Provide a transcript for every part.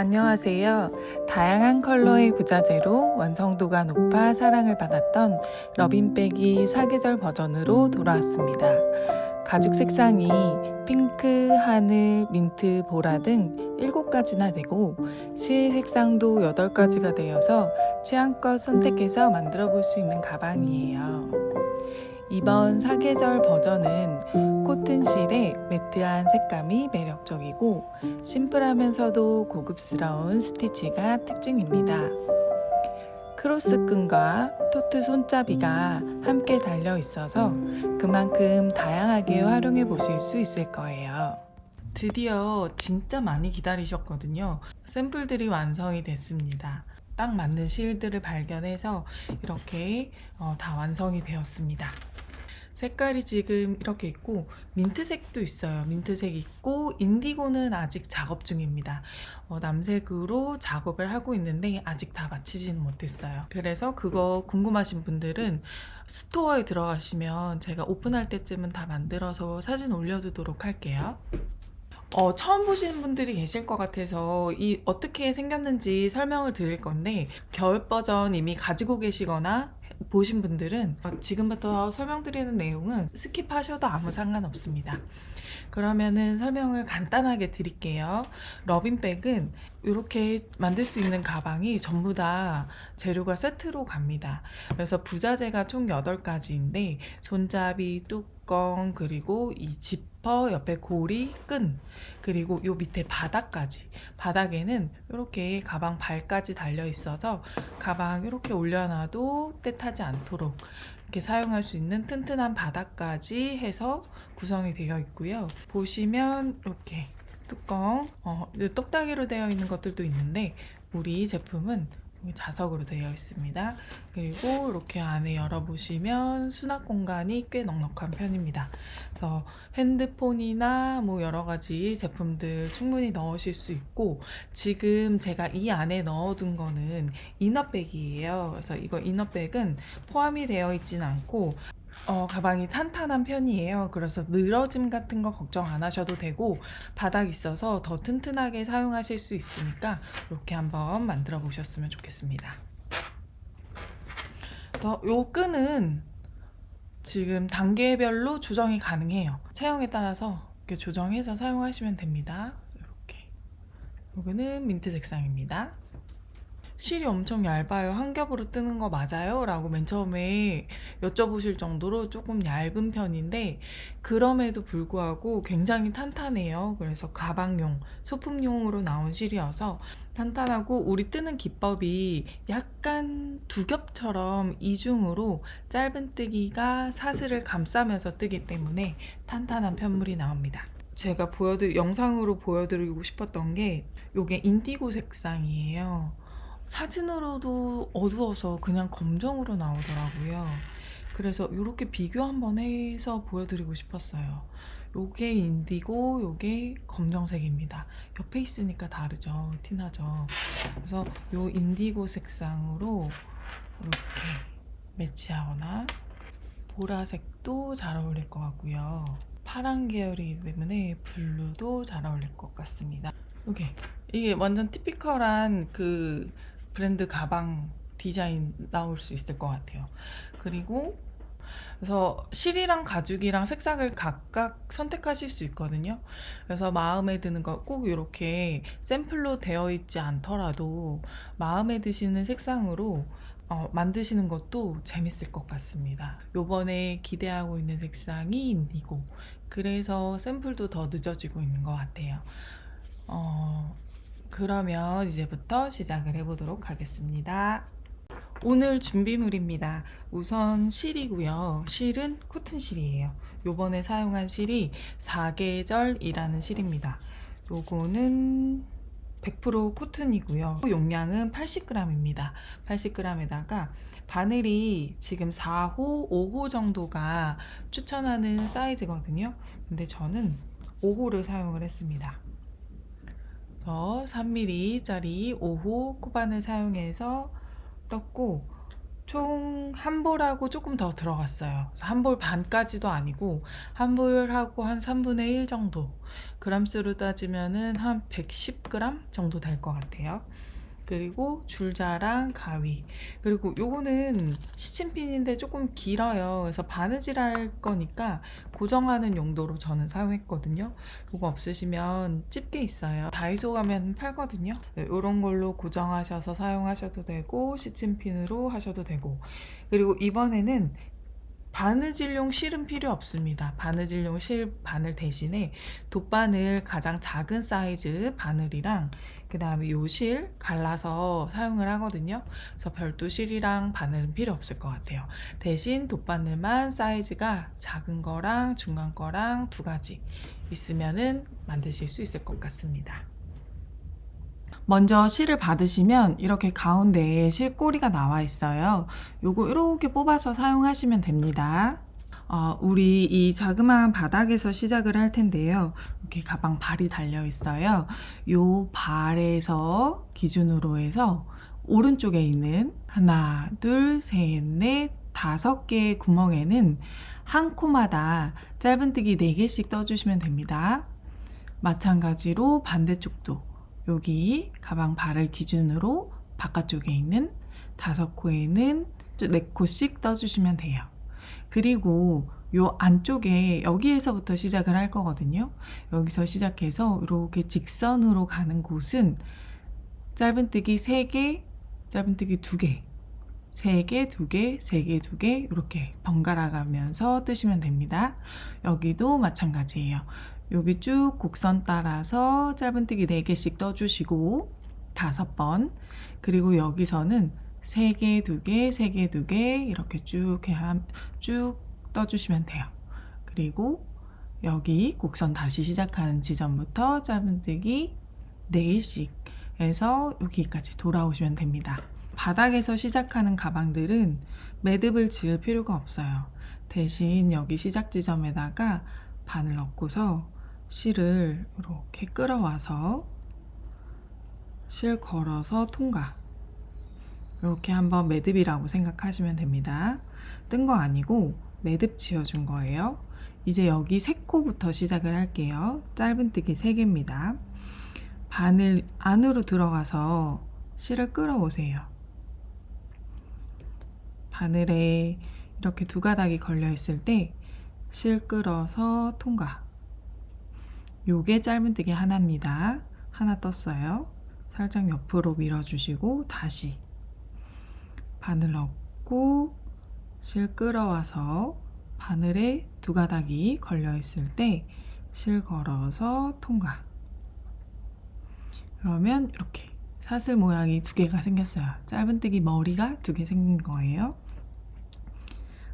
안녕하세요. 다양한 컬러의 부자재로 완성도가 높아 사랑을 받았던 러빈백이 사계절 버전으로 돌아왔습니다. 가죽 색상이 핑크, 하늘, 민트, 보라 등 7가지나 되고 실 색상도 8가지가 되어서 취향껏 선택해서 만들어 볼 수 있는 가방이에요. 이번 사계절 버전은 코튼 실의 매트한 색감이 매력적이고 심플하면서도 고급스러운 스티치가 특징입니다. 크로스끈과 토트 손잡이가 함께 달려 있어서 그만큼 다양하게 활용해 보실 수 있을 거예요. 드디어 진짜 많이 기다리셨거든요. 샘플들이 완성이 됐습니다. 딱 맞는 실들을 발견해서 이렇게 다 완성이 되었습니다. 색깔이 지금 이렇게 있고 민트색도 있어요. 민트색 있고 인디고는 아직 작업 중입니다. 남색으로 작업을 하고 있는데 아직 다 마치지는 못했어요. 그래서 그거 궁금하신 분들은 스토어에 들어가시면 제가 오픈할 때쯤은 다 만들어서 사진 올려두도록 할게요. 처음 보시는 분들이 계실 것 같아서 어떻게 생겼는지 설명을 드릴 건데 겨울 버전 이미 가지고 계시거나 보신 분들은 지금부터 설명드리는 내용은 스킵하셔도 아무 상관없습니다. 그러면은 설명을 간단하게 드릴게요. 러빈백은 이렇게 만들 수 있는 가방이 전부 다 재료가 세트로 갑니다. 그래서 부자재가 총 8가지인데 손잡이, 뚜껑, 그리고 이 지퍼, 옆에 고리, 끈, 그리고 요 밑에 바닥까지. 바닥에는 이렇게 가방 발까지 달려 있어서 가방 이렇게 올려놔도 때 타지 않도록 이렇게 사용할 수 있는 튼튼한 바닥까지 해서 구성이 되어 있고요. 보시면 이렇게 뚜껑, 똑딱이로 되어 있는 것들도 있는데 우리 제품은 자석으로 되어 있습니다. 그리고 이렇게 안에 열어보시면 수납 공간이 꽤 넉넉한 편입니다. 그래서 핸드폰이나 뭐 여러 가지 제품들 충분히 넣으실 수 있고, 지금 제가 이 안에 넣어둔 거는 이너백이에요. 그래서 이거 이너백은 포함이 되어 있진 않고 가방이 탄탄한 편이에요. 그래서 늘어짐 같은 거 걱정 안 하셔도 되고 바닥 있어서 더 튼튼하게 사용하실 수 있으니까 이렇게 한번 만들어 보셨으면 좋겠습니다. 그래서 요 끈은 지금 단계별로 조정이 가능해요. 체형에 따라서 이렇게 조정해서 사용하시면 됩니다. 이렇게. 요거는 민트 색상입니다. 실이 엄청 얇아요. 한 겹으로 뜨는 거 맞아요? 라고 맨 처음에 여쭤보실 정도로 조금 얇은 편인데 그럼에도 불구하고 굉장히 탄탄해요. 그래서 가방용, 소품용으로 나온 실이어서 탄탄하고 우리 뜨는 기법이 약간 두 겹처럼 이중으로 짧은 뜨기가 사슬을 감싸면서 뜨기 때문에 탄탄한 편물이 나옵니다. 제가 영상으로 보여드리고 싶었던 게 이게 인디고 색상이에요. 사진으로도 어두워서 그냥 검정으로 나오더라고요. 그래서 이렇게 비교 한번 해서 보여드리고 싶었어요. 요게 인디고, 요게 검정색입니다. 옆에 있으니까 다르죠. 티나죠. 그래서 요 인디고 색상으로 이렇게 매치하거나 보라색도 잘 어울릴 것 같고요. 파란 계열이기 때문에 블루도 잘 어울릴 것 같습니다. 이게 완전 티피컬한 그 브랜드 가방 디자인 나올 수 있을 것 같아요. 그리고 그래서 실이랑 가죽이랑 색상을 각각 선택하실 수 있거든요. 그래서 마음에 드는 거 꼭 이렇게 샘플로 되어 있지 않더라도 마음에 드시는 색상으로 만드시는 것도 재밌을 것 같습니다. 요번에 기대하고 있는 색상이 인디고, 그래서 샘플도 더 늦어지고 있는 것 같아요. 그러면 이제부터 시작을 해보도록 하겠습니다. 오늘 준비물입니다. 우선 실이고요. 실은 코튼 실이에요. 요번에 사용한 실이 사계절이라는 실입니다. 요거는 100% 코튼이고요. 용량은 80g입니다. 80g에다가 바늘이 지금 4호, 5호 정도가 추천하는 사이즈거든요. 근데 저는 5호를 사용을 했습니다. 그래서 3mm짜리 5호 코바늘 사용해서 떴고, 총 한 볼하고 조금 더 들어갔어요. 한 볼 반까지도 아니고 한 볼하고 한 3분의 1 정도. 그람수로 따지면은 한 110g 정도 될 것 같아요. 그리고 줄자랑 가위, 그리고 요거는 시침핀인데 조금 길어요. 그래서 바느질 할 거니까 고정하는 용도로 저는 사용했거든요. 요거 없으시면 집게 있어요. 다이소 가면 팔거든요. 네, 요런 걸로 고정하셔서 사용하셔도 되고 시침핀으로 하셔도 되고, 그리고 이번에는 바느질용 실은 필요 없습니다. 바느질용 실 바늘 대신에 돗바늘 가장 작은 사이즈 바늘이랑 그 다음에 요 실 갈라서 사용을 하거든요. 그래서 별도 실이랑 바늘은 필요 없을 것 같아요. 대신 돗바늘만 사이즈가 작은 거랑 중간 거랑 두 가지 있으면은 만드실 수 있을 것 같습니다. 먼저 실을 받으시면 이렇게 가운데에 실 꼬리가 나와 있어요. 요거 이렇게 뽑아서 사용하시면 됩니다. 우리 이 자그마한 바닥에서 시작을 할 텐데요. 이렇게 가방 발이 달려 있어요. 요 발에서 기준으로 해서 오른쪽에 있는 하나, 둘, 셋, 넷, 5개의 구멍에는 한 코마다 짧은뜨기 4개씩 떠주시면 됩니다. 마찬가지로 반대쪽도 여기 가방 발을 기준으로 바깥쪽에 있는 5코에는 4코씩 떠주시면 돼요. 그리고 요 안쪽에 여기에서부터 시작을 할 거거든요. 여기서 시작해서 이렇게 직선으로 가는 곳은 짧은뜨기 3개, 짧은뜨기 2개, 3개, 2개, 3개, 2개 이렇게 번갈아 가면서 뜨시면 됩니다. 여기도 마찬가지예요. 여기 쭉 곡선 따라서 짧은뜨기 4개씩 떠주시고 5번, 그리고 여기서는 3개, 2개, 3개, 2개 이렇게 쭉 떠주시면 돼요. 그리고 여기 곡선 다시 시작하는 지점부터 짧은뜨기 4개씩 해서 여기까지 돌아오시면 됩니다. 바닥에서 시작하는 가방들은 매듭을 지을 필요가 없어요. 대신 여기 시작 지점에다가 바늘 넣고서 실을 이렇게 끌어와서 실 걸어서 통과, 이렇게 한번 매듭이라고 생각하시면 됩니다. 뜬 거 아니고 매듭 지어준 거예요. 이제 여기 3코부터 시작을 할게요. 짧은뜨기 3개입니다. 바늘 안으로 들어가서 실을 끌어오세요. 바늘에 이렇게 2가닥이 걸려 있을 때 실 끌어서 통과. 요게 짧은뜨기 하나입니다. 하나 떴어요. 살짝 옆으로 밀어주시고 다시 바늘 넣고 실 끌어와서 바늘에 2가닥이 걸려 있을 때 실 걸어서 통과. 그러면 이렇게 사슬 모양이 2개가 생겼어요. 짧은뜨기 머리가 2개 생긴 거예요.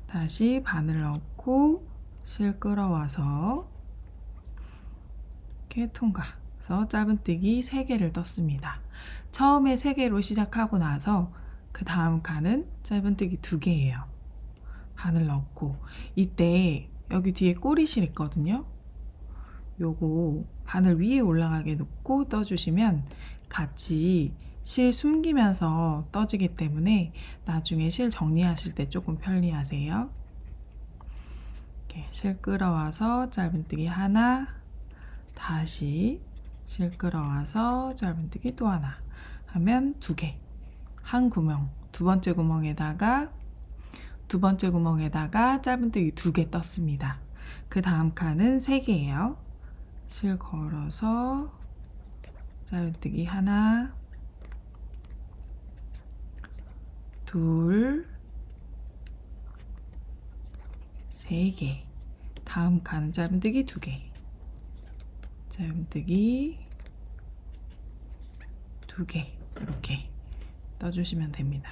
다시 바늘 넣고 실 끌어와서 이렇게 통과. 그래서 짧은뜨기 3개를 떴습니다. 처음에 3개로 시작하고 나서 그 다음 칸은 짧은뜨기 2개예요. 바늘 넣고 이때 여기 뒤에 꼬리실 있거든요. 요거 바늘 위에 올라가게 놓고 떠주시면 같이 실 숨기면서 떠지기 때문에 나중에 실 정리하실 때 조금 편리하세요. 이렇게 실 끌어와서 짧은뜨기 하나, 다시 실 끌어와서 짧은뜨기 또 하나 하면 2개, 한 구멍, 두 번째 구멍에다가 짧은뜨기 2개 떴습니다. 그 다음 칸은 3개예요. 실 걸어서 짧은뜨기 하나, 둘, 3개. 다음 칸은 짧은뜨기 2개. 짧은뜨기 2개 이렇게 떠주시면 됩니다.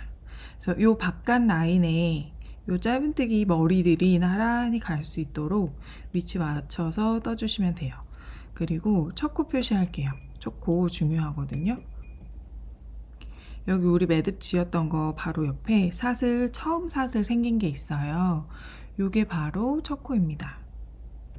그래서 요 바깥 라인에 요 짧은뜨기 머리들이 나란히 갈 수 있도록 위치 맞춰서 떠주시면 돼요. 그리고 첫 코 표시할게요. 첫 코 중요하거든요. 여기 우리 매듭 지었던 거 바로 옆에 처음 사슬 생긴 게 있어요. 요게 바로 첫 코입니다.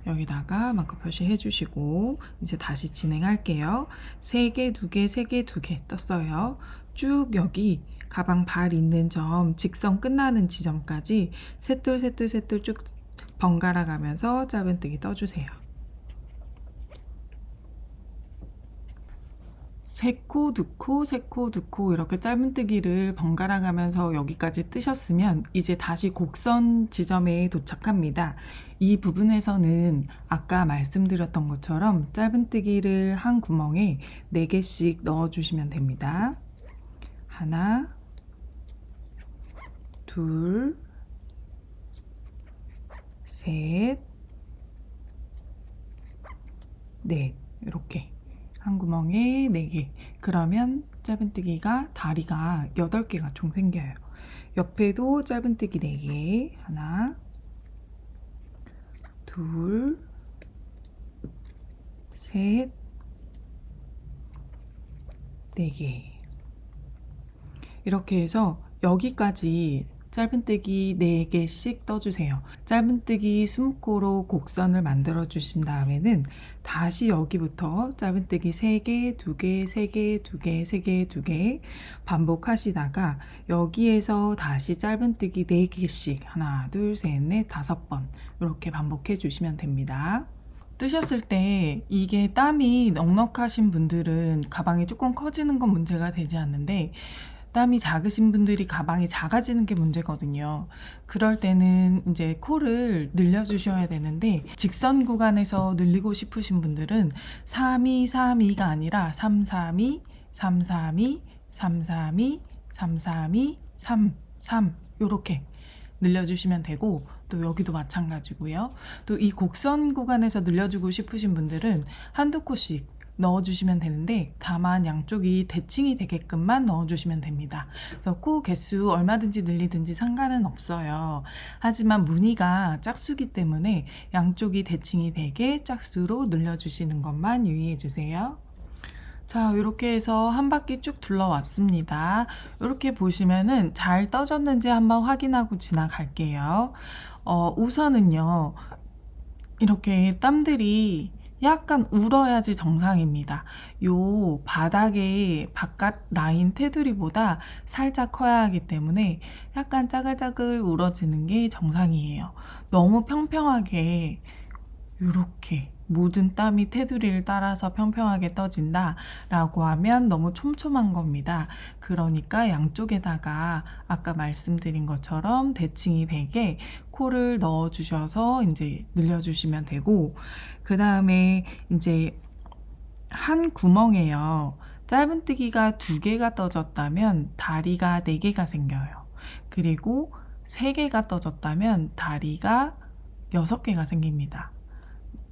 여기다가 마커 표시해 주시고 이제 다시 진행할게요. 3개, 2개, 3개, 2개 떴어요. 쭉 여기 가방 발 있는 점, 직선 끝나는 지점까지 셋둘 쭉 번갈아 가면서 짧은뜨기 떠주세요. 세 코, 두 코 이렇게 짧은뜨기를 번갈아 가면서 여기까지 뜨셨으면 이제 다시 곡선 지점에 도착합니다. 이 부분에서는 아까 말씀드렸던 것처럼 짧은뜨기를 한 구멍에 4개씩 넣어주시면 됩니다. 하나, 둘, 셋, 넷 이렇게 한 구멍에 4개. 그러면 짧은뜨기가 다리가 8개가 총 생겨요. 옆에도 짧은뜨기 4개. 하나, 둘, 셋, 4개. 이렇게 해서 여기까지 짧은뜨기 4개씩 떠주세요. 짧은뜨기 20코로 곡선을 만들어 주신 다음에는 다시 여기부터 짧은뜨기 3개, 2개, 3개, 2개, 3개, 2개 반복하시다가 여기에서 다시 짧은뜨기 4개씩 하나, 둘, 셋, 넷, 5번 이렇게 반복해 주시면 됩니다. 뜨셨을 때 이게 땀이 넉넉하신 분들은 가방이 조금 커지는 건 문제가 되지 않는데 땀이 작으신 분들이 가방이 작아지는 게 문제거든요. 그럴 때는 이제 코를 늘려주셔야 되는데 직선 구간에서 늘리고 싶으신 분들은 3, 2, 3, 2가 아니라 3, 3, 2, 3, 3, 2, 3, 3, 2, 3, 3, 2, 3, 3 이렇게 늘려주시면 되고 또 여기도 마찬가지고요. 또 이 곡선 구간에서 늘려주고 싶으신 분들은 한두 코씩 넣어주시면 되는데 다만 양쪽이 대칭이 되게끔만 넣어주시면 됩니다. 그래서 코 개수 얼마든지 늘리든지 상관은 없어요. 하지만 무늬가 짝수기 때문에 양쪽이 대칭이 되게 짝수로 늘려주시는 것만 유의해 주세요. 자, 이렇게 해서 한 바퀴 쭉 둘러왔습니다. 이렇게 보시면은 잘 떠졌는지 한번 확인하고 지나갈게요. 우선은요, 이렇게 땀들이 약간 울어야지 정상입니다. 요 바닥에 바깥 라인 테두리보다 살짝 커야 하기 때문에 약간 짜글짜글 울어지는 게 정상이에요. 너무 평평하게 이렇게 모든 땀이 테두리를 따라서 평평하게 떠진다 라고 하면 너무 촘촘한 겁니다. 그러니까 양쪽에다가 아까 말씀드린 것처럼 대칭이 되게 코를 넣어 주셔서 이제 늘려주시면 되고, 그 다음에 이제 한 구멍에요, 짧은뜨기가 2개가 떠졌다면 다리가 4개가 생겨요. 그리고 3개가 떠졌다면 다리가 6개가 생깁니다.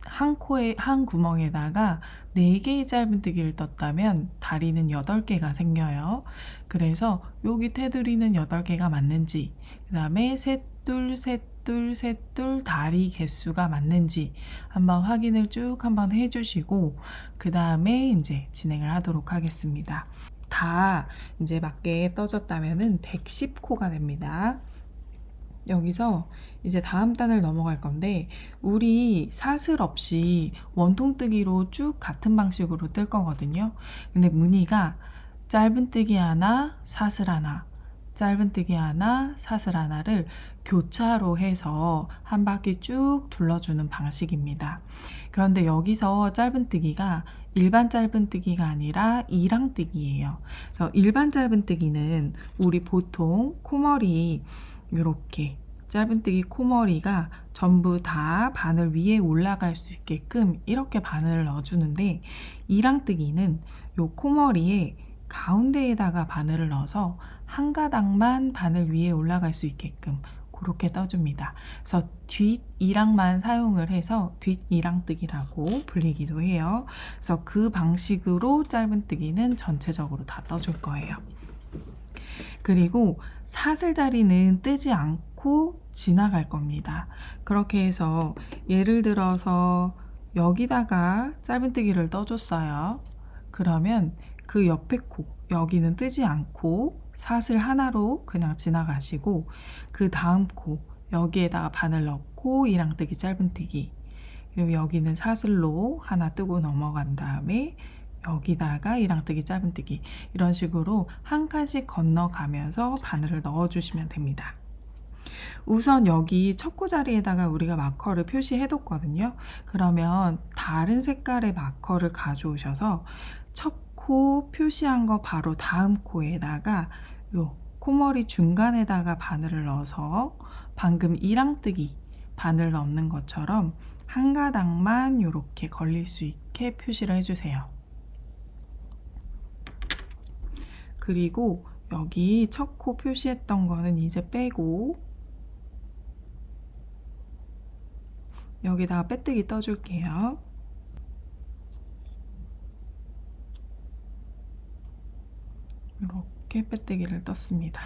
한 코에, 한 구멍에다가 4개의 짧은뜨기를 떴다면 다리는 8개가 생겨요. 그래서 여기 테두리는 8개가 맞는지, 그 다음에 셋둘 다리 개수가 맞는지 한번 확인을 쭉 한번 해주시고 그 다음에 이제 진행을 하도록 하겠습니다. 다 이제 맞게 떠졌다면은 110코가 됩니다. 여기서 이제 다음 단을 넘어갈 건데 우리 사슬 없이 원통뜨기로 쭉 같은 방식으로 뜰 거거든요. 근데 무늬가 짧은뜨기 하나, 사슬 하나, 짧은뜨기 하나, 사슬 하나를 교차로 해서 한 바퀴 쭉 둘러주는 방식입니다. 그런데 여기서 짧은뜨기가 일반 짧은뜨기가 아니라 이랑뜨기예요. 그래서 일반 짧은뜨기는 우리 보통 코머리 이렇게 짧은뜨기 코머리가 전부 다 바늘 위에 올라갈 수 있게끔 이렇게 바늘을 넣어주는데 이랑뜨기는 요 코머리에 가운데에다가 바늘을 넣어서 한 가닥만 바늘 위에 올라갈 수 있게끔 그렇게 떠줍니다. 그래서 뒷 이랑만 사용을 해서 뒷 이랑뜨기라고 불리기도 해요. 그래서 그 방식으로 짧은뜨기는 전체적으로 다 떠줄 거예요. 그리고 사슬 자리는 뜨지 않고 지나갈 겁니다. 그렇게 해서 예를 들어서 여기다가 짧은뜨기를 떠줬어요. 그러면 그 옆에 코, 여기는 뜨지 않고 사슬 하나로 그냥 지나가시고 그 다음 코, 여기에다가 바늘 넣고 이랑뜨기 짧은뜨기, 그리고 여기는 사슬로 하나 뜨고 넘어간 다음에 여기다가 이랑뜨기, 짧은뜨기 이런 식으로 한 칸씩 건너가면서 바늘을 넣어주시면 됩니다. 우선 여기 첫 코 자리에다가 우리가 마커를 표시해 뒀거든요. 그러면 다른 색깔의 마커를 가져오셔서 첫 코 표시한 거 바로 다음 코에다가 요 코머리 중간에다가 바늘을 넣어서 방금 이랑뜨기 바늘 넣는 것처럼 한 가닥만 이렇게 걸릴 수 있게 표시를 해주세요. 그리고 여기 첫 코 표시했던 거는 이제 빼고 여기다가 빼뜨기 떠줄게요. 이렇게 빼뜨기를 떴습니다.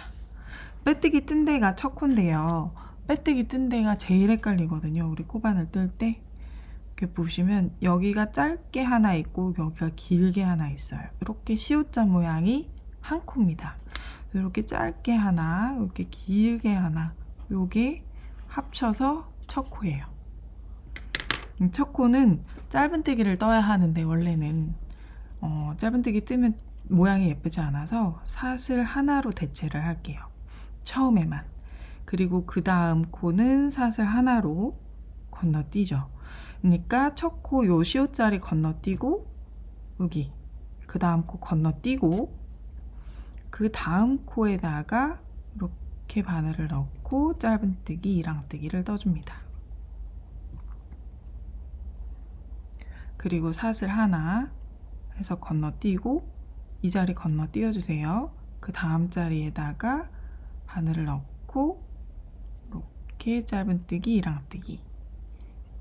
빼뜨기 뜬 데가 첫 코인데요. 빼뜨기 뜬 데가 제일 헷갈리거든요. 우리 코바늘 뜰 때. 이렇게 보시면 여기가 짧게 하나 있고 여기가 길게 하나 있어요. 이렇게 시옷자 모양이 한 코입니다. 이렇게 짧게 하나, 이렇게 길게 하나, 요게 합쳐서 첫 코예요. 첫 코는 짧은뜨기를 떠야 하는데 원래는 짧은뜨기 뜨면 모양이 예쁘지 않아서 사슬 하나로 대체를 할게요. 처음에만. 그리고 그 다음 코는 사슬 하나로 건너뛰죠. 그러니까 첫 코 요 시옷자리 건너뛰고 여기 그 다음 코 건너뛰고 그 다음 코에다가 이렇게 바늘을 넣고 짧은뜨기, 이랑뜨기를 떠줍니다. 그리고 사슬 하나 해서 건너뛰고 이 자리 건너뛰어 주세요. 그 다음 자리에다가 바늘을 넣고 이렇게 짧은뜨기, 이랑뜨기,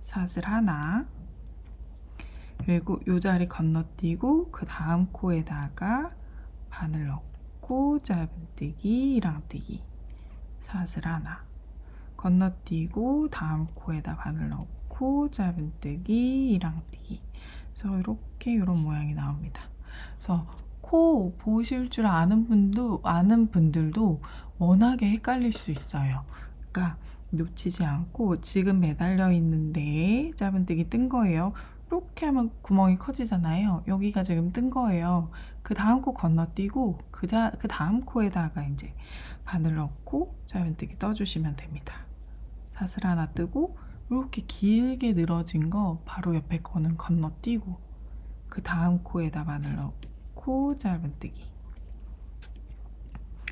사슬 하나, 그리고 이 자리 건너뛰고 그 다음 코에다가 바늘 넣고 짧은뜨기, 이랑뜨기, 사슬 하나, 건너뛰고 다음 코에다 바늘 넣고 짧은뜨기, 이랑뜨기. 그래서 이렇게 이런 모양이 나옵니다. 그래서 코 보실 줄 아는 분들도 워낙에 헷갈릴 수 있어요. 그러니까 놓치지 않고 지금 매달려 있는데 짧은뜨기 뜬 거예요. 이렇게 하면 구멍이 커지잖아요. 여기가 지금 뜬 거예요. 그 다음 코 건너뛰고 그 다음 코에다가 이제 바늘 넣고 짧은뜨기 떠주시면 됩니다. 사슬 하나 뜨고 이렇게 길게 늘어진 거 바로 옆에 거는 건너뛰고 그 다음 코에다 바늘 넣고 짧은뜨기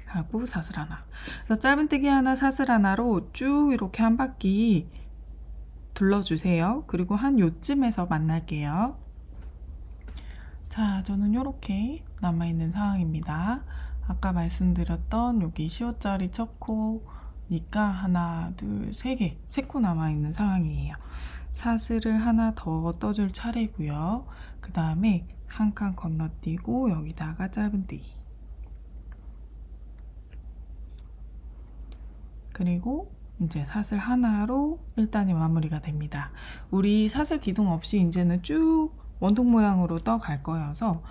하고 사슬 하나. 그래서 짧은뜨기 하나, 사슬 하나로 쭉 이렇게 한 바퀴 둘러주세요. 그리고 한 요쯤에서 만날게요. 자, 저는 이렇게 남아있는 상황입니다. 아까 말씀드렸던 여기 시옷자리 첫 코니까 하나, 둘, 세 개, 세 코 남아있는 상황이에요. 사슬을 하나 더 떠줄 차례고요. 그 다음에 한 칸 건너뛰고 여기다가 짧은뜨기. 그리고 이제 사슬 하나로 1단이 마무리가 됩니다. 우리 사슬 기둥 없이 이제는 쭉 원통 모양으로 떠 갈 거여서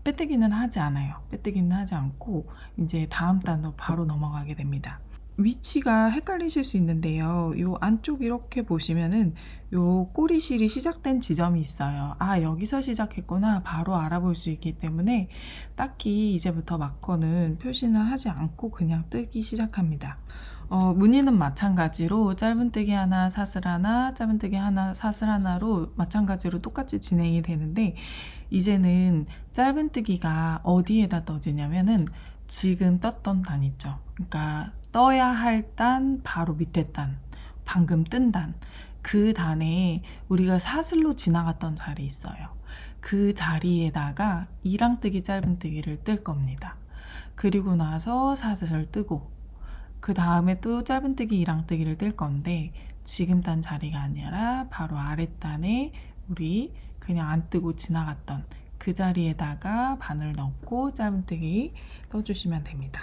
빼뜨기는 하지 않아요. 빼뜨기는 하지 않고 이제 다음 단도 바로 넘어가게 됩니다. 위치가 헷갈리실 수 있는데요. 요 안쪽 이렇게 보시면은 요 꼬리실이 시작된 지점이 있어요. 아, 여기서 시작했구나 바로 알아볼 수 있기 때문에 딱히 이제부터 마커는 표시는 하지 않고 그냥 뜨기 시작합니다. 무늬는 마찬가지로 짧은뜨기 하나, 사슬 하나, 짧은뜨기 하나, 사슬 하나로 마찬가지로 똑같이 진행이 되는데 이제는 짧은뜨기가 어디에다 떠지냐면은 지금 떴던 단 있죠. 그러니까 떠야 할 단 바로 밑에 단, 방금 뜬 단, 그 단에 우리가 사슬로 지나갔던 자리 있어요. 그 자리에다가 이랑뜨기, 짧은뜨기를 뜰 겁니다. 그리고 나서 사슬을 뜨고 그 다음에 또 짧은뜨기, 이랑뜨기를 뜰 건데 지금 딴 자리가 아니라 바로 아랫단에 우리 그냥 안 뜨고 지나갔던 그 자리에다가 바늘 넣고 짧은뜨기 떠주시면 됩니다.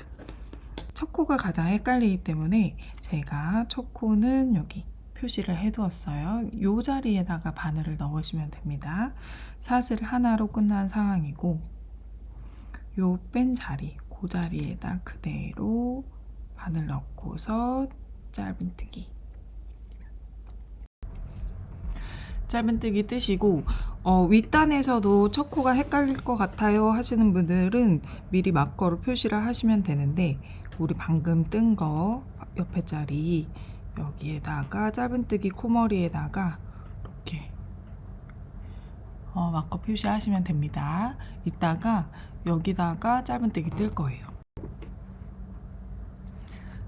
첫 코가 가장 헷갈리기 때문에 제가 첫 코는 여기 표시를 해두었어요. 이 자리에다가 바늘을 넣으시면 됩니다. 사슬 하나로 끝난 상황이고 요 뺀 자리, 그 자리에다 그대로 바늘 넣고서 짧은뜨기 뜨시고 윗단에서도 첫 코가 헷갈릴 것 같아요 하시는 분들은 미리 마커로 표시를 하시면 되는데, 우리 방금 뜬 거 옆에 자리 여기에다가 짧은뜨기 코머리에다가 이렇게 마커 표시하시면 됩니다. 이따가 여기다가 짧은뜨기 뜰 거예요.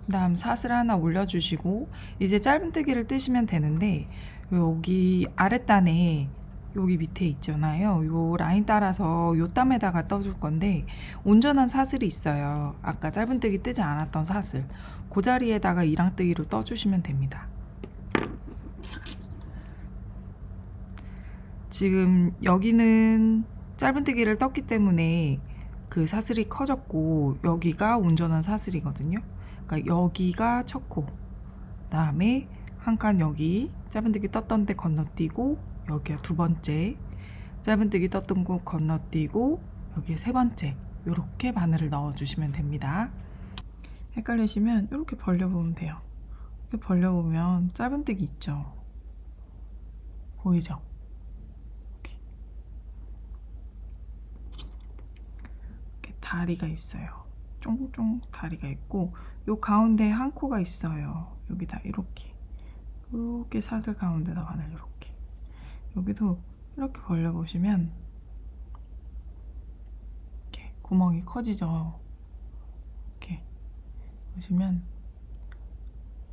그 다음 사슬 하나 올려주시고 이제 짧은뜨기를 뜨시면 되는데, 여기 아랫단에 여기 밑에 있잖아요. 요 라인 따라서 요 땀에다가 떠줄 건데, 온전한 사슬이 있어요. 아까 짧은뜨기 뜨지 않았던 사슬, 그 자리에다가 이랑뜨기로 떠주시면 됩니다. 지금 여기는 짧은뜨기를 떴기 때문에 그 사슬이 커졌고, 여기가 온전한 사슬이거든요. 그러니까 여기가 첫 코, 그다음에 한 칸 여기 짧은뜨기 떴던 데 건너뛰고, 여기가 두 번째 짧은뜨기 떴던 곳 건너뛰고, 여기에 세 번째, 이렇게 바늘을 넣어 주시면 됩니다. 헷갈리시면 이렇게 벌려보면 돼요. 이렇게 벌려보면 짧은뜨기 있죠, 보이죠? 이렇게 다리가 있어요. 쫑쫑 다리가 있고, 요 가운데 한 코가 있어요. 여기다 이렇게 사슬 가운데다 바늘 이렇게, 여기도 이렇게 벌려보시면 이렇게 구멍이 커지죠. 이렇게 보시면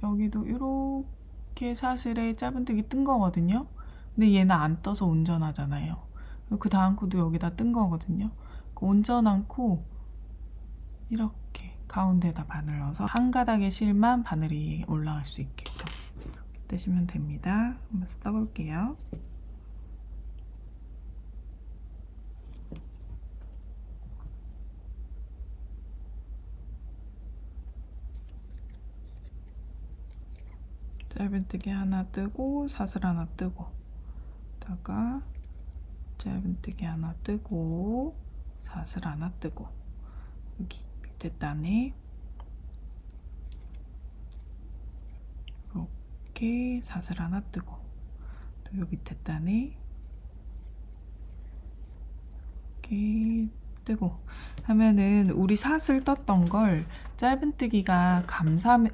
여기도 이렇게 사슬에 짧은뜨기 뜬 거거든요. 근데 얘는 안 떠서 온전하잖아요. 그 다음 코도 여기다 뜬 거거든요. 그 온전한 코 이렇게 가운데다 바늘 넣어서 한 가닥의 실만 바늘이 올라갈 수 있게끔 뜨시면 됩니다. 한번 써볼게요. 짧은뜨기 하나 뜨고 사슬 하나 뜨고, 다가 짧은뜨기 하나 뜨고 사슬 하나 뜨고, 여기 밑에 단에 이렇게 사슬 하나 뜨고, 또 요 밑에 단에 이렇게 뜨고 하면은 우리 사슬 떴던 걸 짧은뜨기가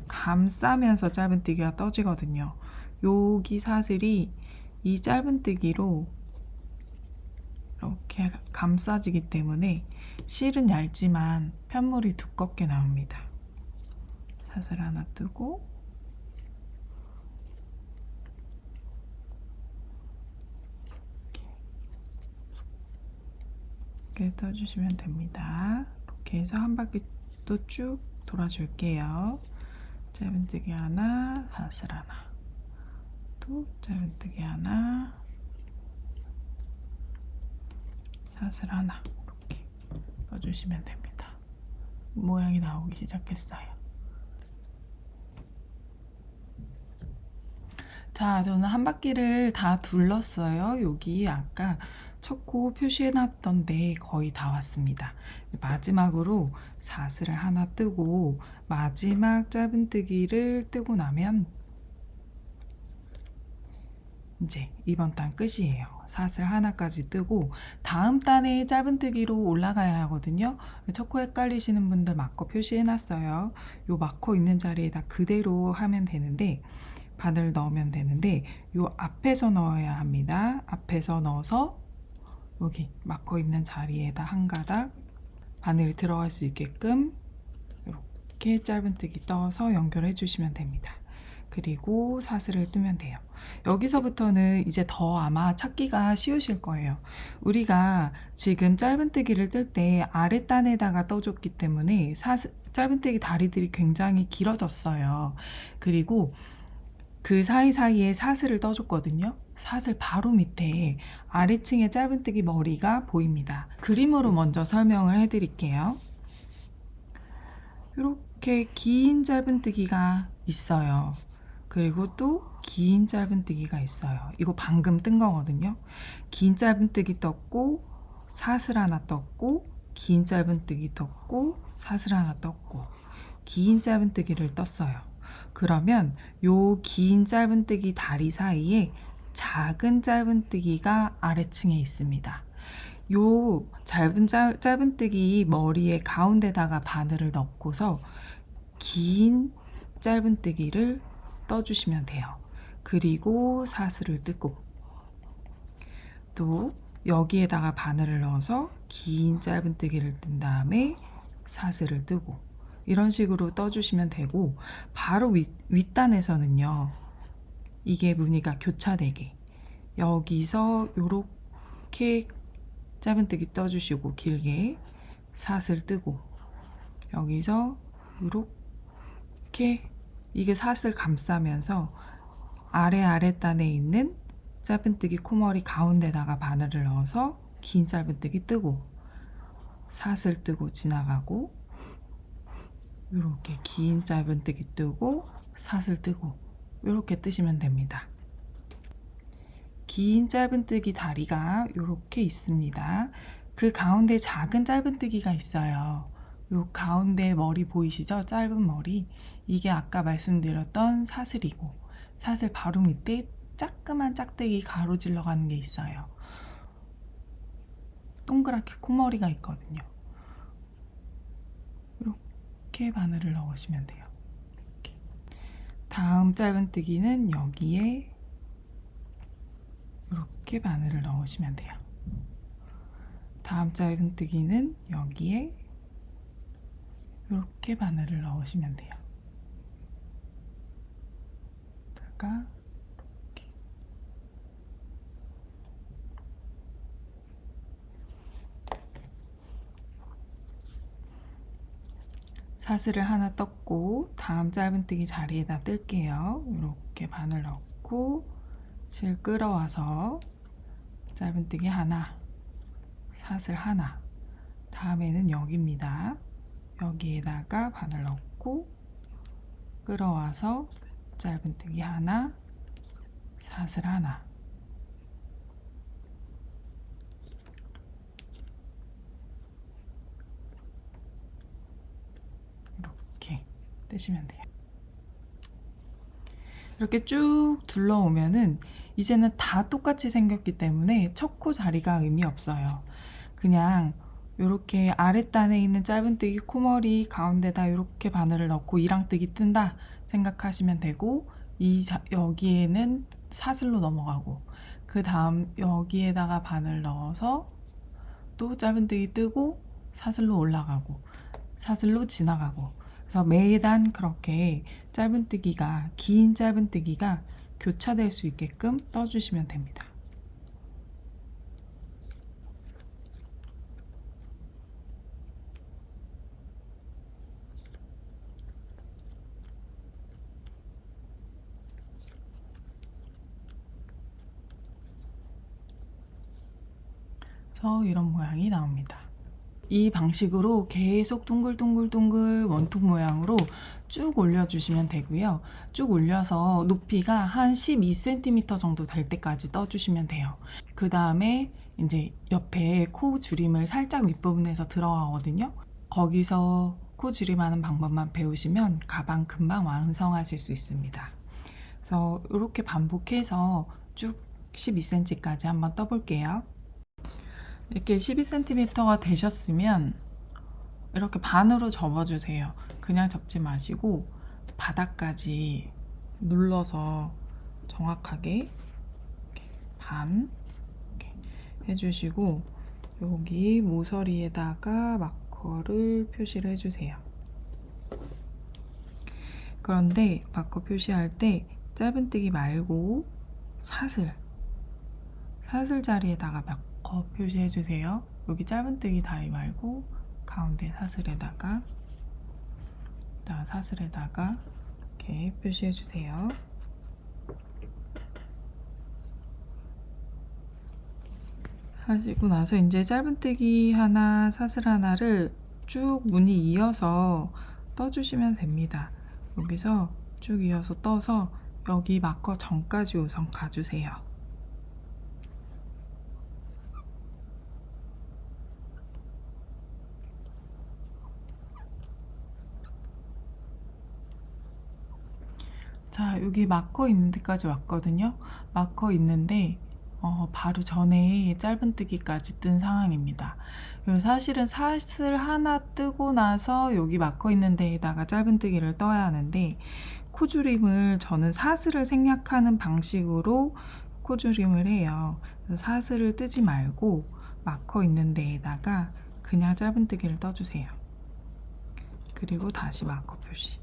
감싸면서 짧은뜨기가 떠지거든요. 여기 사슬이 이 짧은뜨기로 이렇게 감싸지기 때문에 실은 얇지만 편물이 두껍게 나옵니다. 사슬 하나 뜨고, 이렇게 떠주시면 됩니다. 이렇게 해서 한 바퀴 또 쭉 돌아줄게요. 짧은뜨기 하나, 사슬 하나, 또 짧은뜨기 하나, 사슬 하나, 이렇게 떠주시면 됩니다. 모양이 나오기 시작했어요. 자, 저는 한 바퀴를 다 둘렀어요. 여기 아까 첫 코 표시해놨던데 거의 다 왔습니다. 마지막으로 사슬을 하나 뜨고 마지막 짧은뜨기를 뜨고 나면 이제 이번 단 끝이에요. 사슬 하나까지 뜨고 다음 단에 짧은뜨기로 올라가야 하거든요. 첫 코 헷갈리시는 분들 마커 표시해놨어요. 요 마커 있는 자리에다 그대로 하면 되는데, 바늘 넣으면 되는데, 요 앞에서 넣어야 합니다. 앞에서 넣어서 여기 마커 있는 자리에다 한 가닥 바늘이 들어갈 수 있게끔 이렇게 짧은뜨기 떠서 연결해 주시면 됩니다. 그리고 사슬을 뜨면 돼요. 여기서부터는 이제 더 아마 찾기가 쉬우실 거예요. 우리가 지금 짧은뜨기를 뜰 때 아랫단에다가 떠줬기 때문에 짧은뜨기 다리들이 굉장히 길어졌어요. 그리고 그 사이사이에 사슬을 떠줬거든요. 사슬 바로 밑에 아래층에 짧은뜨기 머리가 보입니다. 그림으로 먼저 설명을 해드릴게요. 이렇게 긴 짧은뜨기가 있어요. 그리고 또 긴 짧은뜨기가 있어요. 이거 방금 뜬 거거든요. 긴 짧은뜨기 떴고 사슬 하나 떴고, 긴 짧은뜨기 떴고 사슬 하나 떴고, 긴 짧은뜨기를 떴어요. 그러면 요 긴 짧은뜨기 다리 사이에 작은 짧은뜨기가 아래층에 있습니다. 요 짧은뜨기 머리에 가운데다가 바늘을 넣고서 긴 짧은뜨기를 떠주시면 돼요. 그리고 사슬을 뜨고, 또 여기에다가 바늘을 넣어서 긴 짧은뜨기를 뜬 다음에 사슬을 뜨고, 이런 식으로 떠주시면 되고, 바로 윗단에서는요, 이게 무늬가 교차되게 여기서 요렇게 짧은뜨기 떠주시고, 길게 사슬 뜨고, 여기서 요렇게 이게 사슬 감싸면서 아랫단에 있는 짧은뜨기 코머리 가운데다가 바늘을 넣어서 긴 짧은뜨기 뜨고, 사슬 뜨고 지나가고, 이렇게 긴 짧은뜨기 뜨고 사슬 뜨고, 이렇게 뜨시면 됩니다. 긴 짧은뜨기 다리가 이렇게 있습니다. 그 가운데 작은 짧은뜨기가 있어요. 요 가운데 머리 보이시죠? 짧은 머리. 이게 아까 말씀드렸던 사슬이고, 사슬 바로 밑에 자그만 짝대기 가로질러 가는 게 있어요. 동그랗게 콧머리가 있거든요. 이렇게 바늘을 넣으시면 돼요. 이렇게. 다음 짧은뜨기는 여기에 이렇게 바늘을 넣으시면 돼요. 다음 짧은뜨기는 여기에 이렇게 바늘을 넣으시면 돼요. 이렇게 사슬을 하나 떴고, 다음 짧은뜨기 자리에다 뜰게요. 이렇게 바늘 넣고 실 끌어와서 짧은뜨기 하나, 사슬 하나, 다음에는 여기입니다. 여기에다가 바늘 넣고 끌어와서 짧은뜨기 하나, 사슬 하나, 이렇게 뜨시면 돼요. 이렇게 쭉 둘러오면은 이제는 다 똑같이 생겼기 때문에 첫 코 자리가 의미 없어요. 그냥 이렇게 아랫단에 있는 짧은뜨기 코머리 가운데다 이렇게 바늘을 넣고 이랑뜨기 뜬다 생각하시면 되고, 여기에는 사슬로 넘어가고, 그 다음 여기에다가 바늘 넣어서 또 짧은뜨기 뜨고 사슬로 올라가고 사슬로 지나가고, 그래서 매단 그렇게 짧은뜨기가, 긴 짧은뜨기가 교차될 수 있게끔 떠주시면 됩니다. 그래서 이런 모양이 나옵니다. 이 방식으로 계속 둥글둥글둥글 원통 모양으로 쭉 올려주시면 되고요. 쭉 올려서 높이가 한 12cm 정도 될 때까지 떠주시면 돼요. 그 다음에 이제 옆에 코 줄임을 살짝 윗부분에서 들어가거든요. 거기서 코 줄임하는 방법만 배우시면 가방 금방 완성하실 수 있습니다. 그래서 이렇게 반복해서 쭉 12cm까지 한번 떠볼게요. 이렇게 12cm가 되셨으면 이렇게 반으로 접어주세요. 그냥 접지 마시고 바닥까지 눌러서 정확하게 이렇게 반 이렇게 해주시고, 여기 모서리에다가 마커를 표시를 해주세요. 그런데 마커 표시할 때 짧은뜨기 말고 사슬 자리에다가 마커 표시해 주세요. 여기 짧은뜨기 다리 말고 가운데 사슬에다가 이렇게 표시해 주세요. 하시고 나서 이제 짧은뜨기 하나, 사슬 하나를 쭉 무늬 이어서 떠주시면 됩니다. 여기서 쭉 이어서 떠서 여기 마커 전까지 우선 가주세요. 자, 여기 마커 있는 데까지 왔거든요. 마커 있는데 바로 전에 짧은뜨기까지 뜬 상황입니다. 그리고 사실은 사슬 하나 뜨고 나서 여기 마커 있는 데에다가 짧은뜨기를 떠야 하는데, 코줄임을 저는 사슬을 생략하는 방식으로 코줄임을 해요. 그래서 사슬을 뜨지 말고 마커 있는 데에다가 그냥 짧은뜨기를 떠주세요. 그리고 다시 마커 표시.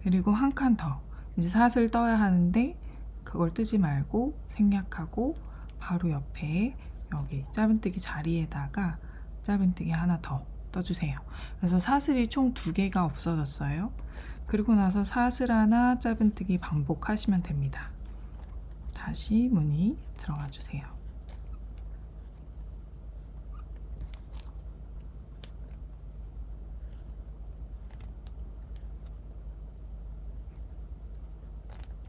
그리고 한 칸 더, 이제 사슬 떠야 하는데 그걸 뜨지 말고 생략하고 바로 옆에 여기 짧은뜨기 자리에다가 짧은뜨기 하나 더 떠주세요. 그래서 사슬이 총 2개가 없어졌어요. 그리고 나서 사슬 하나 짧은뜨기 반복하시면 됩니다. 다시 무늬 들어가 주세요.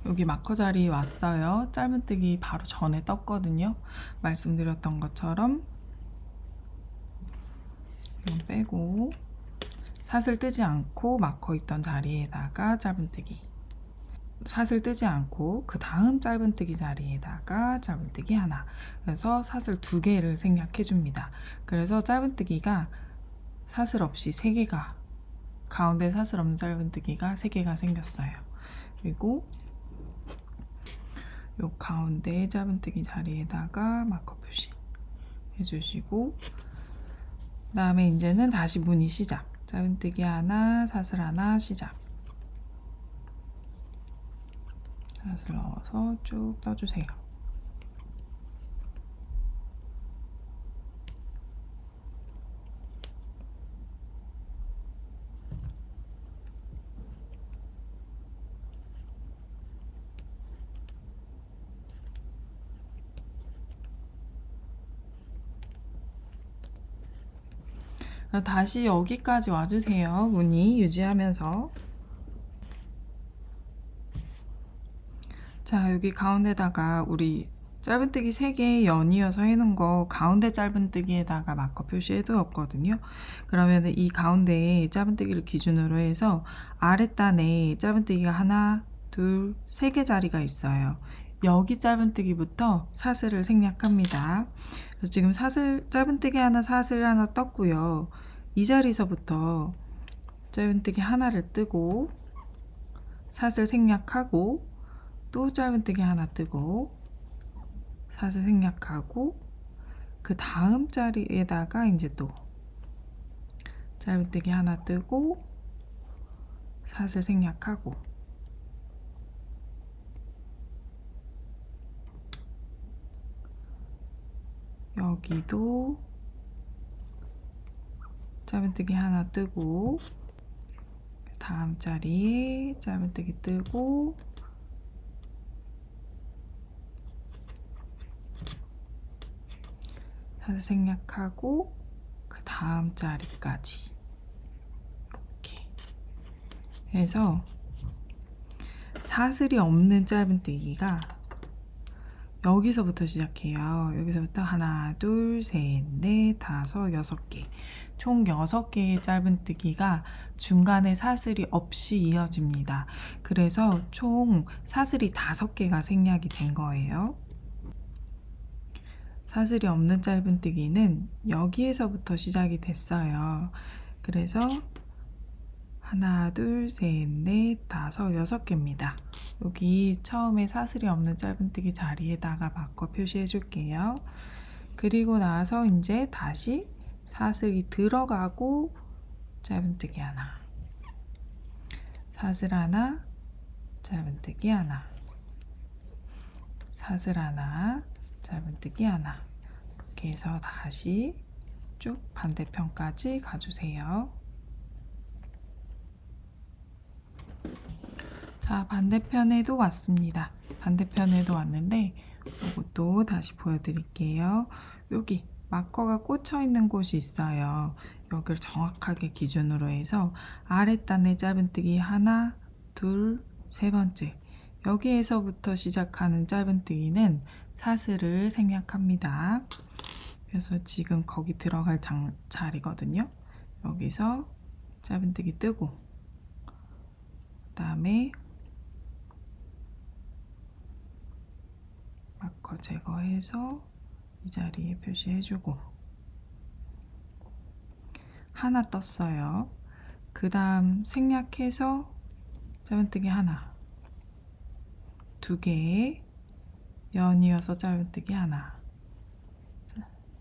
여기 마커 자리 왔어요. 짧은뜨기 바로 전에 떴거든요. 말씀드렸던 것처럼 빼고 사슬 뜨지 않고 마커 있던 자리에다가 짧은뜨기, 사슬 뜨지 않고 그 다음 짧은뜨기 자리에다가 짧은뜨기 하나, 그래서 사슬 2개를 생략해 줍니다. 그래서 짧은뜨기가 사슬 없이 3개가, 가운데 사슬 없는 짧은뜨기가 3개가 생겼어요. 그리고 요 가운데 짧은뜨기 자리에다가 마커 표시 해주시고, 그 다음에 이제는 다시 무늬 시작. 짧은뜨기 하나, 사슬 하나, 시작. 사슬 넣어서 쭉 떠주세요. 다시 여기까지 와주세요. 무늬 유지하면서. 자, 여기 가운데다가 우리 짧은뜨기 3개 연이어서 해놓은 거 가운데 짧은뜨기에다가 마커 표시해 두었거든요. 그러면 이 가운데에 짧은뜨기를 기준으로 해서 아랫단에 짧은뜨기가 하나, 둘, 3개 자리가 있어요. 여기 짧은뜨기부터 사슬을 생략합니다. 그래서 지금 사슬, 짧은뜨기 하나, 사슬 하나 떴고요. 이 자리에서부터 짧은뜨기 하나를 뜨고 사슬 생략하고 또 짧은뜨기 하나 뜨고 사슬 생략하고 그 다음 자리에다가 이제 또 짧은뜨기 하나 뜨고 사슬 생략하고 여기도 짧은뜨기 하나 뜨고 다음 자리에 짧은뜨기 뜨고 사슬 생략하고 그 다음 자리까지 이렇게 해서 사슬이 없는 짧은뜨기가 여기서부터 시작해요. 여기서부터 하나, 둘, 셋, 넷, 다섯, 6개. 총 6개의 짧은뜨기가 중간에 사슬이 없이 이어집니다. 그래서 총 사슬이 5개가 생략이 된 거예요. 사슬이 없는 짧은뜨기는 여기에서부터 시작이 됐어요. 그래서 하나, 둘, 셋, 넷, 다섯, 6개입니다. 여기 처음에 사슬이 없는 짧은뜨기 자리에다가 바꿔 표시해 줄게요. 그리고 나서 이제 다시 사슬이 들어가고 짧은뜨기 하나, 사슬 하나, 짧은뜨기 하나, 사슬 하나, 짧은뜨기 하나, 이렇게 해서 다시 쭉 반대편까지 가주세요. 자, 반대편에도 왔습니다. 반대편에도 왔는데 이것도 다시 보여드릴게요. 여기 마커가 꽂혀 있는 곳이 있어요. 여기를 정확하게 기준으로 해서 아랫단에 짧은뜨기 하나, 둘, 3번째, 여기에서부터 시작하는 짧은뜨기는 사슬을 생략합니다. 그래서 지금 거기 들어갈 자리거든요. 여기서 짧은뜨기 뜨고 그 다음에 마커 제거해서 이 자리에 표시해주고 하나 떴어요. 그 다음 생략해서 짧은뜨기 하나, 두 개, 연이어서 짧은뜨기 하나,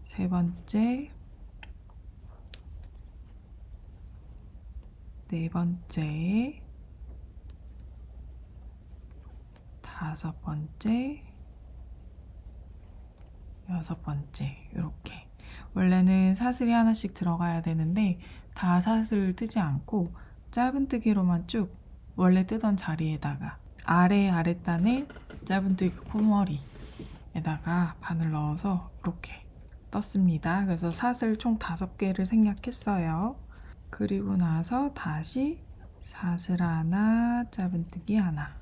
세 번째, 네 번째, 다섯 번째, 여섯 번째. 이렇게 원래는 사슬이 하나씩 들어가야 되는데 다 사슬을 뜨지 않고 짧은뜨기로만 쭉 원래 뜨던 자리에다가 아랫단에 짧은뜨기 코머리에다가 바늘 넣어서 이렇게 떴습니다. 그래서 사슬 총 5개를 생략했어요. 그리고 나서 다시 사슬 하나, 짧은뜨기 하나,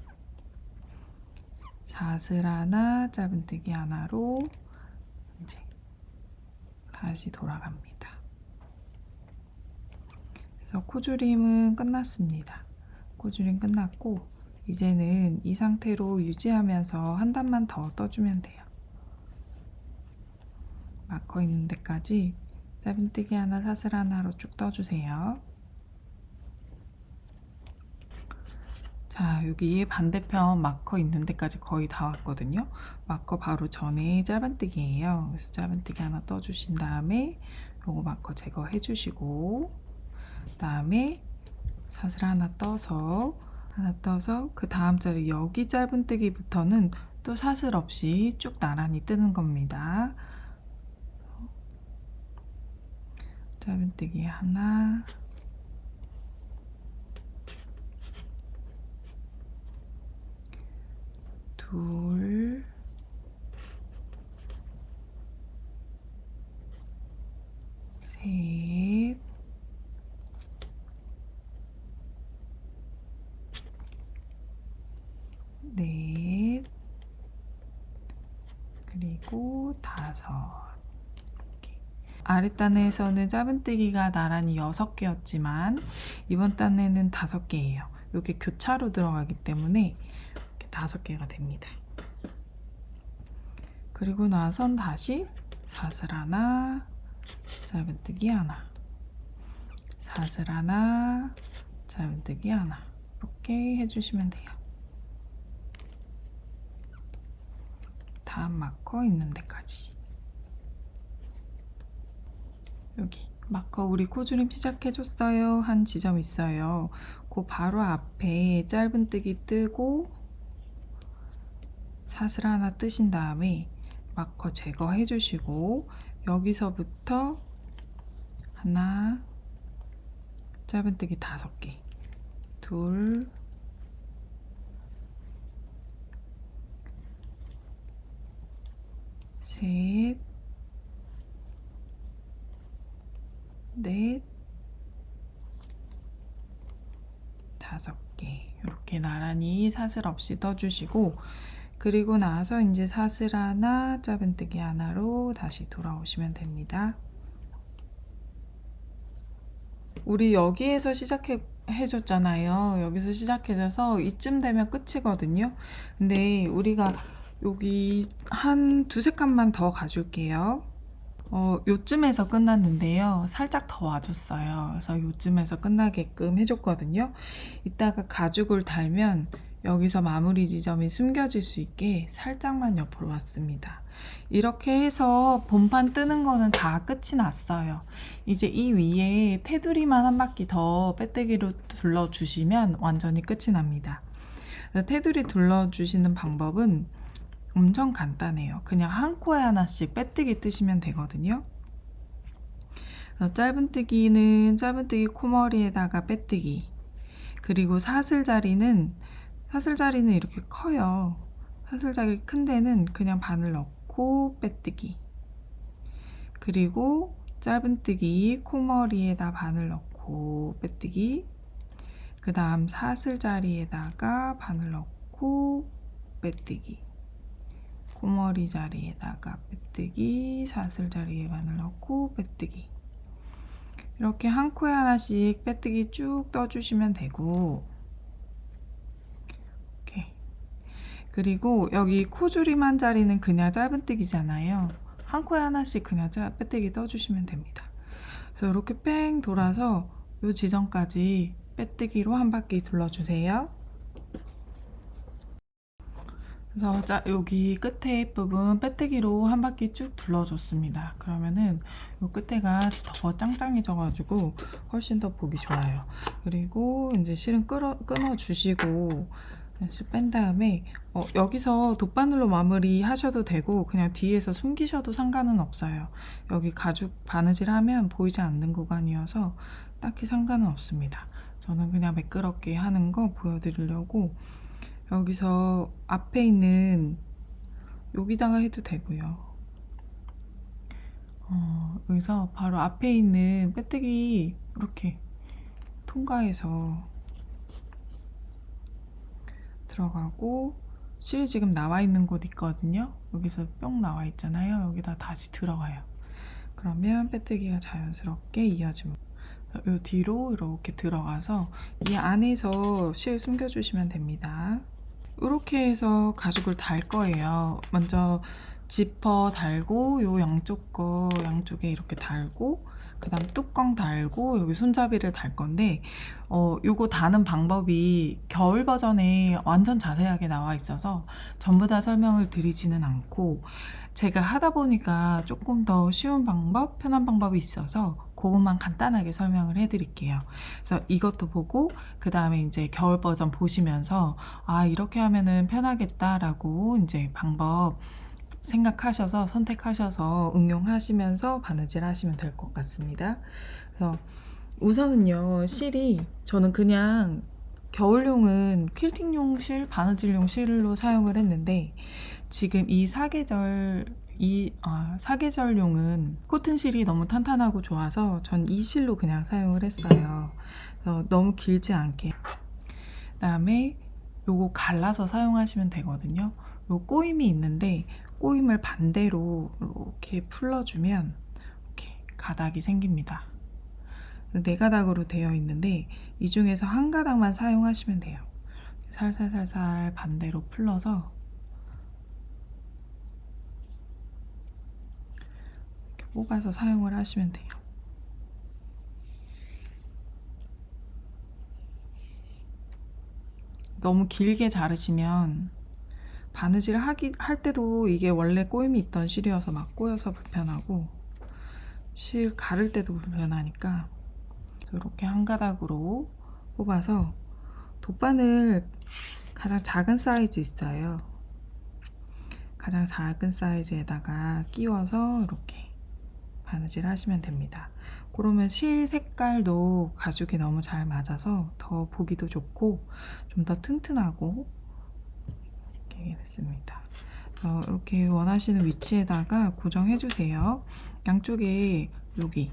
사슬 하나, 짧은뜨기 하나로 이제 다시 돌아갑니다. 그래서 코줄임은 끝났습니다. 코줄임 끝났고 이제는 이 상태로 유지하면서 한 단만 더 떠주면 돼요. 마커 있는 데까지 짧은뜨기 하나, 사슬 하나로 쭉 떠주세요. 자, 여기 반대편 마커 있는 데까지 거의 다 왔거든요. 마커 바로 전에 짧은뜨기예요. 그래서 짧은뜨기 하나 떠주신 다음에 요거 마커 제거해 주시고 그 다음에 사슬 하나 떠서 그 다음 자리 여기 짧은뜨기부터는 또 사슬 없이 쭉 나란히 뜨는 겁니다. 짧은뜨기 하나, 둘, 셋, 넷, 그리고 다섯. 아랫단에서는 짧은뜨기가 나란히 6개였지만 이번 단에는 5개예요. 이게 교차로 들어가기 때문에 이렇게 5개가 됩니다. 그리고 나선 다시 사슬 하나, 짧은뜨기 하나, 사슬 하나, 짧은뜨기 하나 이렇게 해주시면 돼요. 다음 마커 있는 데까지. 여기 마커 우리 코줄임 시작해줬어요 한 지점 있어요. 그 바로 앞에 짧은뜨기 뜨고 사슬 하나 뜨신 다음에 마커 제거해 주시고 여기서부터 하나, 짧은뜨기 5개, 둘, 셋, 넷, 5개 이렇게 나란히 사슬 없이 떠주시고 그리고 나서 이제 사슬 하나, 짧은뜨기 하나로 다시 돌아오시면 됩니다. 우리 여기에서 시작해줬잖아요. 여기서 시작해줘서 이쯤 되면 끝이거든요. 근데 우리가 여기 한 2-3칸만 더 가줄게요. 요쯤에서 끝났는데요. 살짝 더 와줬어요. 그래서 요쯤에서 끝나게끔 해줬거든요. 이따가 가죽을 달면 여기서 마무리 지점이 숨겨질 수 있게 살짝만 옆으로 왔습니다. 이렇게 해서 본판 뜨는 거는 다 끝이 났어요. 이제 이 위에 테두리만 한 바퀴 더 빼뜨기로 둘러주시면 완전히 끝이 납니다. 테두리 둘러주시는 방법은 엄청 간단해요. 그냥 한 코에 하나씩 빼뜨기 뜨시면 되거든요. 짧은뜨기는 짧은뜨기 코머리에다가 빼뜨기, 그리고 사슬 자리는 이렇게 커요. 사슬 자리 큰 데는 그냥 바늘 넣고 빼뜨기, 그리고 짧은뜨기 코머리에다 바늘 넣고 빼뜨기, 그 다음 사슬 자리에다가 바늘 넣고 빼뜨기, 코머리 자리에다가 빼뜨기, 사슬 자리에 바늘 넣고 빼뜨기, 이렇게 한 코에 하나씩 빼뜨기 쭉 떠주시면 되고, 이렇게. 그리고 여기 코줄이만 자리는 그냥 짧은뜨기잖아요. 한 코에 하나씩 그냥 빼뜨기 떠주시면 됩니다. 그래서 이렇게 뺑 돌아서 이 지점까지 빼뜨기로 한 바퀴 둘러주세요. 그래서 여기 끝에 부분 빼뜨기로 한 바퀴 쭉 둘러줬습니다. 그러면은 이 끝에가 더 짱짱해져가지고 훨씬 더 보기 좋아요. 그리고 이제 실은 끊어주시고 뺀 다음에 여기서 돗바늘로 마무리 하셔도 되고 그냥 뒤에서 숨기셔도 상관은 없어요. 여기 가죽 바느질 하면 보이지 않는 구간이어서 딱히 상관은 없습니다. 저는 그냥 매끄럽게 하는 거 보여드리려고 여기서 앞에 있는 여기다가 해도 되고요. 여기서 바로 앞에 있는 빼뜨기 이렇게 통과해서 들어가고 실 지금 나와 있는 곳 있거든요. 여기서 뿅 나와 있잖아요. 여기다 다시 들어가요. 그러면 빼뜨기가 자연스럽게 이어집니다. 이 뒤로 이렇게 들어가서 이 안에서 실 숨겨주시면 됩니다. 이렇게 해서 가죽을 달 거예요. 먼저 지퍼 달고 요 양쪽에 이렇게 달고 그 다음 뚜껑 달고 여기 손잡이를 달 건데 요거 다는 방법이 겨울 버전에 완전 자세하게 나와 있어서 전부 다 설명을 드리지는 않고 제가 하다 보니까 조금 더 쉬운 방법, 편한 방법이 있어서 그것만 간단하게 설명을 해드릴게요. 그래서 이것도 보고 그 다음에 이제 겨울 버전 보시면서 아 이렇게 하면은 편하겠다라고 이제 방법 생각하셔서 선택하셔서 응용하시면서 바느질 하시면 될 것 같습니다. 그래서 우선은요 실이 저는 그냥 겨울용은 퀼팅용 실, 바느질용 실로 사용을 했는데 지금 이 사계절용은 코튼 실이 너무 탄탄하고 좋아서 전 이 실로 그냥 사용을 했어요. 그래서 너무 길지 않게. 그다음에 요거 갈라서 사용하시면 되거든요. 요 꼬임이 있는데 꼬임을 반대로 이렇게 풀러주면 이렇게 가닥이 생깁니다. 네 가닥으로 되어 있는데 이 중에서 한 가닥만 사용하시면 돼요. 살살살살 반대로 풀러서 이렇게 뽑아서 사용을 하시면 돼요. 너무 길게 자르시면 바느질 할 때도 이게 원래 꼬임이 있던 실이어서 막 꼬여서 불편하고 실 가를 때도 불편하니까 이렇게 한 가닥으로 뽑아서 돗바늘 가장 작은 사이즈 있어요. 가장 작은 사이즈에다가 끼워서 이렇게 바느질 하시면 됩니다. 그러면 실 색깔도 가죽에 너무 잘 맞아서 더 보기도 좋고 좀 더 튼튼하고 이렇게 됐습니다. 이렇게 원하시는 위치에다가 고정해 주세요. 양쪽에 여기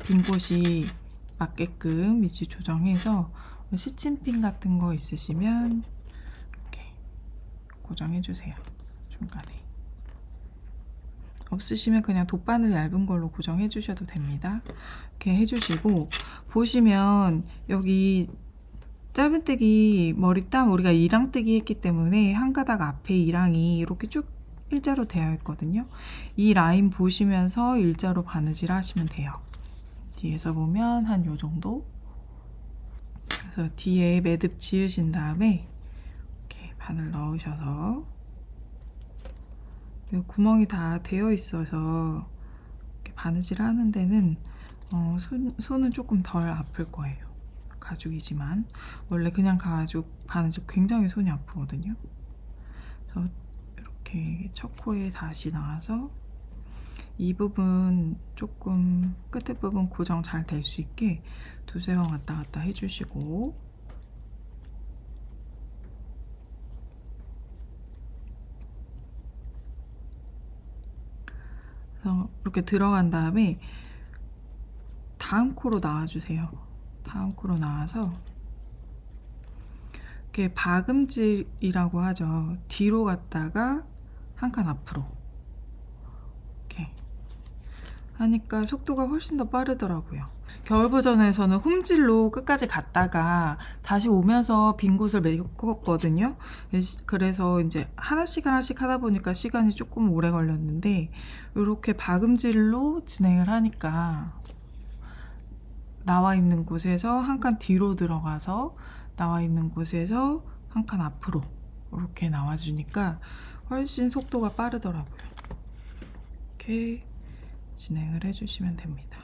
빈 곳이 맞게끔 위치 조정해서 시침핀 같은 거 있으시면 이렇게 고정해 주세요. 중간에 없으시면 그냥 돗바늘 얇은 걸로 고정해 주셔도 됩니다. 이렇게 해주시고 보시면 여기 짧은뜨기 머리땀 우리가 이랑뜨기 했기 때문에 한 가닥 앞에 이랑이 이렇게 쭉 일자로 되어 있거든요. 이 라인 보시면서 일자로 바느질 하시면 돼요. 뒤에서 보면 한 요 정도. 그래서 뒤에 매듭 지으신 다음에 이렇게 바늘 넣으셔서 구멍이 다 되어 있어서 이렇게 바느질 하는 데는 손은 조금 덜 아플 거예요. 가죽이지만 원래 그냥 가죽 바느질 굉장히 손이 아프거든요. 그래서 이렇게 첫 코에 다시 나와서 이 부분 조금 끝에 부분 고정 잘 될 수 있게 두세 번 왔다 갔다 해주시고 그래서 이렇게 들어간 다음에 다음 코로 나와주세요. 다음 코로 나와서 이렇게 박음질이라고 하죠. 뒤로 갔다가 한 칸 앞으로 이렇게 하니까 속도가 훨씬 더 빠르더라고요. 겨울 버전에서는 홈질로 끝까지 갔다가 다시 오면서 빈 곳을 메꿨거든요. 그래서 이제 하나씩 하다 보니까 시간이 조금 오래 걸렸는데, 이렇게 박음질로 진행을 하니까 나와 있는 곳에서 한 칸 뒤로 들어가서 나와 있는 곳에서 한 칸 앞으로 이렇게 나와주니까 훨씬 속도가 빠르더라고요. 이렇게 진행을 해주시면 됩니다.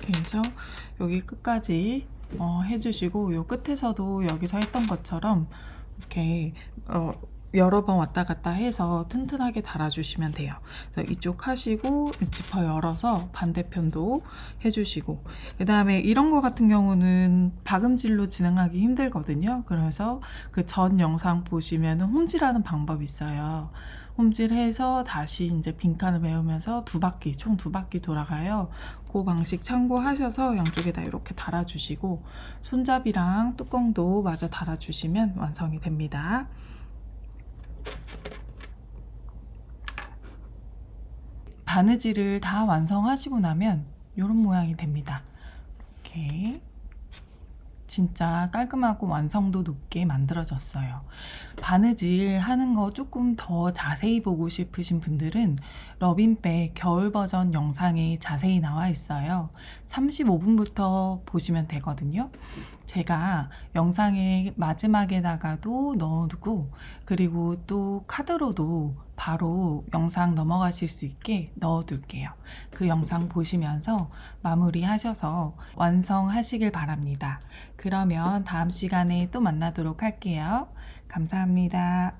그래서 여기 끝까지 해주시고, 요 끝에서도 여기서 했던 것처럼 이렇게 여러 번 왔다 갔다 해서 튼튼하게 달아주시면 돼요. 그래서 이쪽 하시고 지퍼 열어서 반대편도 해주시고, 그 다음에 이런 거 같은 경우는 박음질로 진행하기 힘들거든요. 그래서 그 전 영상 보시면 홈질하는 방법이 있어요. 홈질해서 다시 이제 빈칸을 메우면서 총 두 바퀴 돌아가요. 그 방식 참고하셔서 양쪽에다 이렇게 달아주시고, 손잡이랑 뚜껑도 마저 달아주시면 완성이 됩니다. 바느질을 다 완성하시고 나면 이런 모양이 됩니다. 이렇게 진짜 깔끔하고 완성도 높게 만들어졌어요. 바느질 하는 거 조금 더 자세히 보고 싶으신 분들은 러빈백 겨울 버전 영상에 자세히 나와 있어요. 35분부터 보시면 되거든요. 제가 영상의 마지막에다가도 넣어두고, 그리고 또 카드로도 바로 영상 넘어가실 수 있게 넣어둘게요. 그 영상 보시면서 마무리하셔서 완성하시길 바랍니다. 그러면 다음 시간에 또 만나도록 할게요. 감사합니다.